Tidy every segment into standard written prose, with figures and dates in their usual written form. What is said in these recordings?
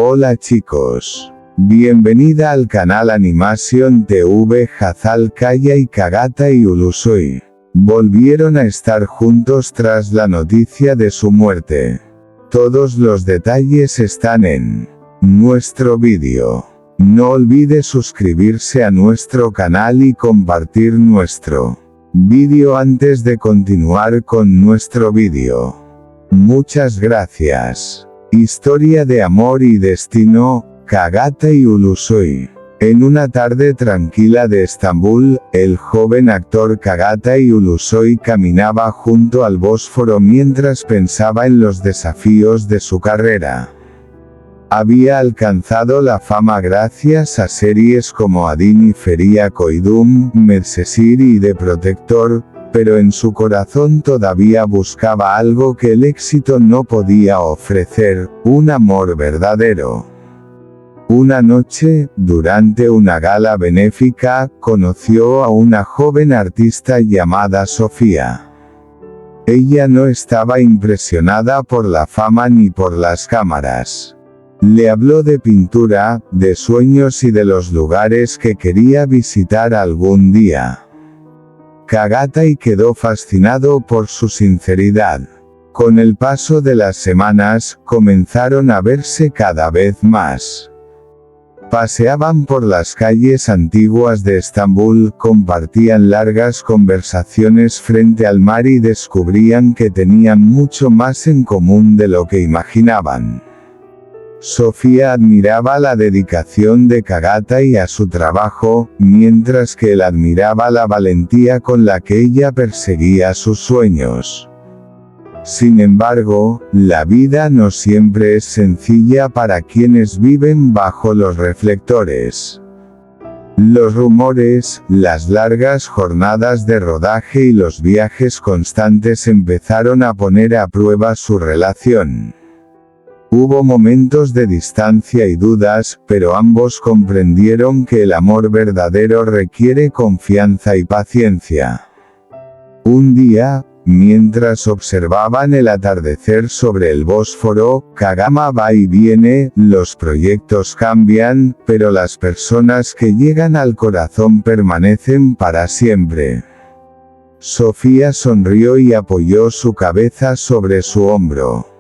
Hola chicos. Bienvenida al canal Animation TV. Hazal Kaya y Kagata y Ulusoi volvieron a estar juntos tras la noticia de su muerte. Todos los detalles están en nuestro vídeo. No olvide suscribirse a nuestro canal y compartir nuestro vídeo antes de continuar con nuestro vídeo. Muchas gracias. Historia de amor y destino, Kagata y Ulusoi. En una tarde tranquila de Estambul, el joven actor Kagata y Ulusoi caminaba junto al Bósforo mientras pensaba en los desafíos de su carrera. Había alcanzado la fama gracias a series como Adin y Feria Koydum, Medcezir y The Protector, pero en su corazón todavía buscaba algo que el éxito no podía ofrecer, un amor verdadero. Una noche, durante una gala benéfica, conoció a una joven artista llamada Sofía. Ella no estaba impresionada por la fama ni por las cámaras. Le habló de pintura, de sueños y de los lugares que quería visitar algún día. Kagata y quedó fascinado por su sinceridad. Con el paso de las semanas, comenzaron a verse cada vez más. Paseaban por las calles antiguas de Estambul, compartían largas conversaciones frente al mar y descubrían que tenían mucho más en común de lo que imaginaban. Sofía admiraba la dedicación de Kagata y a su trabajo, mientras que él admiraba la valentía con la que ella perseguía sus sueños. Sin embargo, la vida no siempre es sencilla para quienes viven bajo los reflectores. Los rumores, las largas jornadas de rodaje y los viajes constantes empezaron a poner a prueba su relación. Hubo momentos de distancia y dudas, pero ambos comprendieron que el amor verdadero requiere confianza y paciencia. Un día, mientras observaban el atardecer sobre el Bósforo, Kagama va y viene, los proyectos cambian, pero las personas que llegan al corazón permanecen para siempre. Sofía sonrió y apoyó su cabeza sobre su hombro.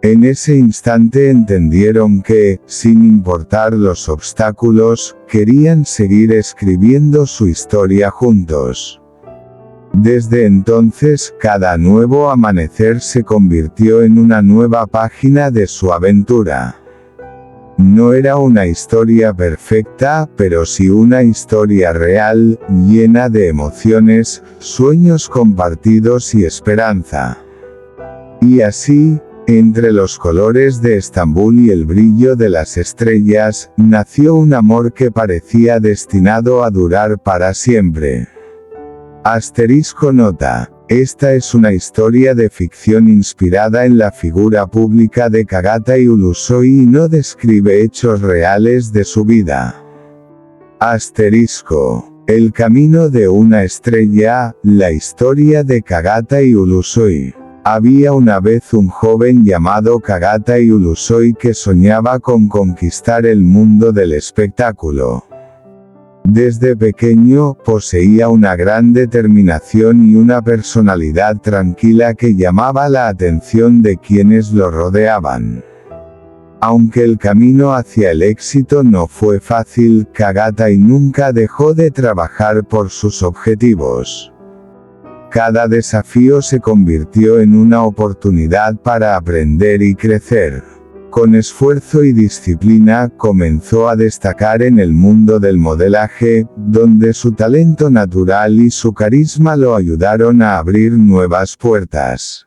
En ese instante entendieron que, sin importar los obstáculos, querían seguir escribiendo su historia juntos. Desde entonces, cada nuevo amanecer se convirtió en una nueva página de su aventura. No era una historia perfecta, pero sí una historia real, llena de emociones, sueños compartidos y esperanza. Y así, entre los colores de Estambul y el brillo de las estrellas, nació un amor que parecía destinado a durar para siempre. Asterisco nota. Esta es una historia de ficción inspirada en la figura pública de Kagata y Ulusoi y no describe hechos reales de su vida. Asterisco. El camino de una estrella, la historia de Kagata y Ulusoi. Había una vez un joven llamado Kagata y Ulusoi que soñaba con conquistar el mundo del espectáculo. Desde pequeño, poseía una gran determinación y una personalidad tranquila que llamaba la atención de quienes lo rodeaban. Aunque el camino hacia el éxito no fue fácil, Kagata y nunca dejó de trabajar por sus objetivos. Cada desafío se convirtió en una oportunidad para aprender y crecer. Con esfuerzo y disciplina, comenzó a destacar en el mundo del modelaje, donde su talento natural y su carisma lo ayudaron a abrir nuevas puertas.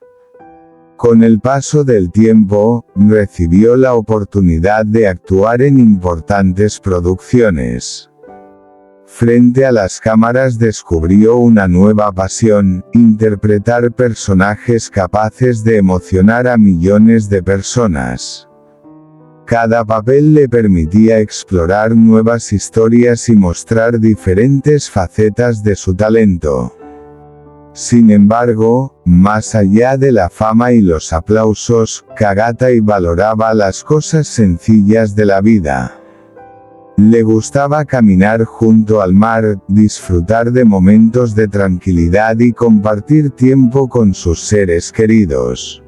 Con el paso del tiempo, recibió la oportunidad de actuar en importantes producciones. Frente a las cámaras descubrió una nueva pasión, interpretar personajes capaces de emocionar a millones de personas. Cada papel le permitía explorar nuevas historias y mostrar diferentes facetas de su talento. Sin embargo, más allá de la fama y los aplausos, Kagatai valoraba las cosas sencillas de la vida. Le gustaba caminar junto al mar, disfrutar de momentos de tranquilidad y compartir tiempo con sus seres queridos.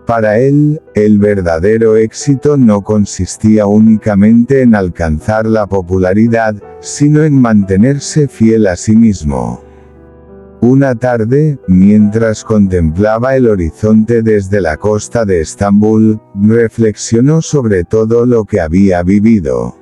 Para él, el verdadero éxito no consistía únicamente en alcanzar la popularidad, sino en mantenerse fiel a sí mismo. Una tarde, mientras contemplaba el horizonte desde la costa de Estambul, reflexionó sobre todo lo que había vivido.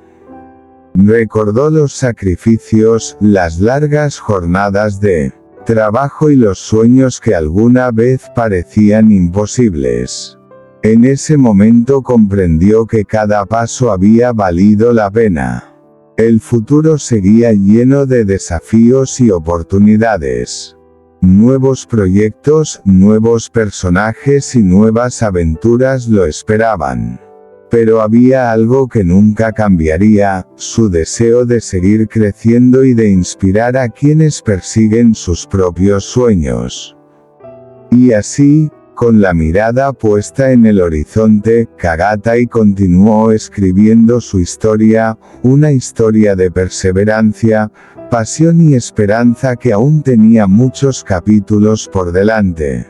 Recordó los sacrificios, las largas jornadas de trabajo y los sueños que alguna vez parecían imposibles. En ese momento comprendió que cada paso había valido la pena. El futuro seguía lleno de desafíos y oportunidades. Nuevos proyectos, nuevos personajes y nuevas aventuras lo esperaban. Pero había algo que nunca cambiaría, su deseo de seguir creciendo y de inspirar a quienes persiguen sus propios sueños. Y así, con la mirada puesta en el horizonte, Kagatai continuó escribiendo su historia, una historia de perseverancia, pasión y esperanza que aún tenía muchos capítulos por delante.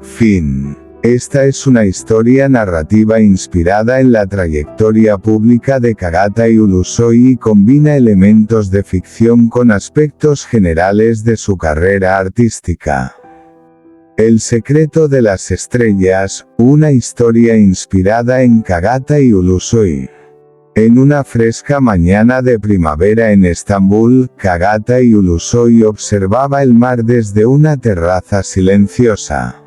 Fin. Esta es una historia narrativa inspirada en la trayectoria pública de Kagatai Ulusoy y combina elementos de ficción con aspectos generales de su carrera artística. El secreto de las estrellas, una historia inspirada en Kagatai Ulusoy. En una fresca mañana de primavera en Estambul, Kagatai Ulusoy observaba el mar desde una terraza silenciosa.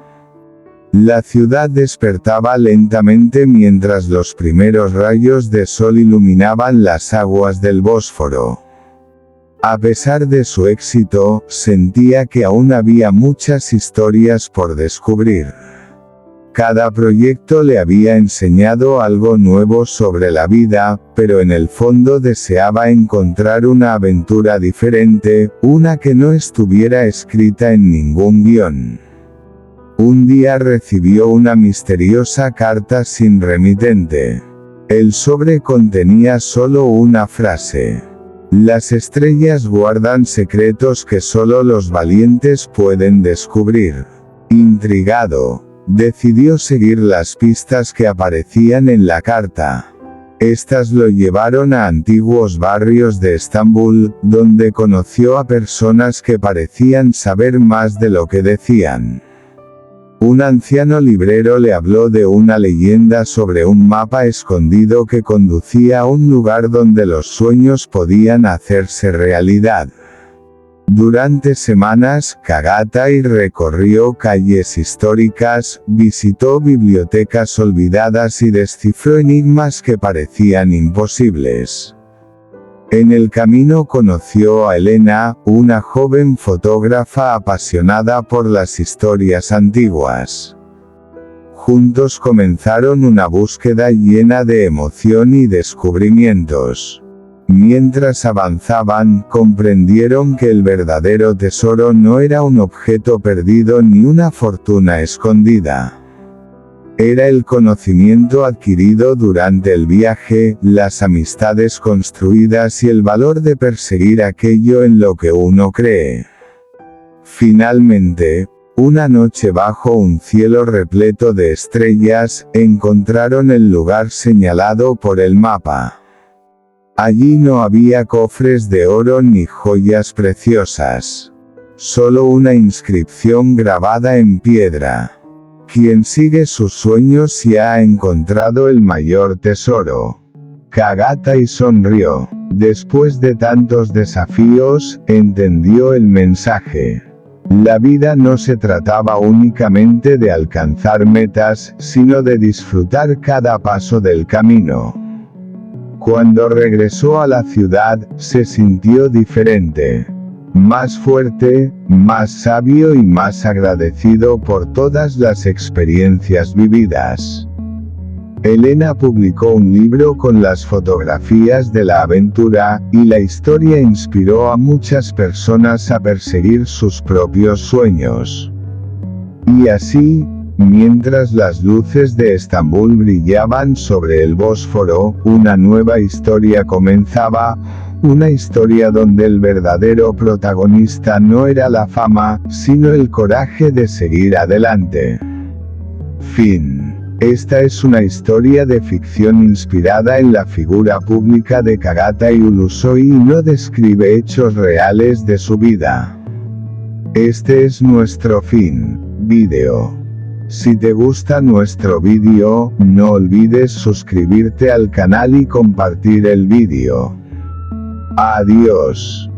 La ciudad despertaba lentamente mientras los primeros rayos de sol iluminaban las aguas del Bósforo. A pesar de su éxito, sentía que aún había muchas historias por descubrir. Cada proyecto le había enseñado algo nuevo sobre la vida, pero en el fondo deseaba encontrar una aventura diferente, una que no estuviera escrita en ningún guión. Un día recibió una misteriosa carta sin remitente. El sobre contenía solo una frase. Las estrellas guardan secretos que solo los valientes pueden descubrir. Intrigado, decidió seguir las pistas que aparecían en la carta. Estas lo llevaron a antiguos barrios de Estambul, donde conoció a personas que parecían saber más de lo que decían. Un anciano librero le habló de una leyenda sobre un mapa escondido que conducía a un lugar donde los sueños podían hacerse realidad. Durante semanas, Kagatai recorrió calles históricas, visitó bibliotecas olvidadas y descifró enigmas que parecían imposibles. En el camino conoció a Elena, una joven fotógrafa apasionada por las historias antiguas. Juntos comenzaron una búsqueda llena de emoción y descubrimientos. Mientras avanzaban, comprendieron que el verdadero tesoro no era un objeto perdido ni una fortuna escondida. Era el conocimiento adquirido durante el viaje, las amistades construidas y el valor de perseguir aquello en lo que uno cree. Finalmente, una noche bajo un cielo repleto de estrellas, encontraron el lugar señalado por el mapa. Allí no había cofres de oro ni joyas preciosas. Solo una inscripción grabada en piedra. Quien sigue sus sueños ya ha encontrado el mayor tesoro. Kagatai sonrió. Después de tantos desafíos, entendió el mensaje. La vida no se trataba únicamente de alcanzar metas, sino de disfrutar cada paso del camino. Cuando regresó a la ciudad, se sintió diferente. Más fuerte, más sabio y más agradecido por todas las experiencias vividas. Elena publicó un libro con las fotografías de la aventura, y la historia inspiró a muchas personas a perseguir sus propios sueños. Y así, mientras las luces de Estambul brillaban sobre el Bósforo, una nueva historia comenzaba, una historia donde el verdadero protagonista no era la fama, sino el coraje de seguir adelante. Fin. Esta es una historia de ficción inspirada en la figura pública de Kagatai Ulusoy y no describe hechos reales de su vida. Este es nuestro fin. Vídeo. Si te gusta nuestro vídeo, no olvides suscribirte al canal y compartir el vídeo. Adiós.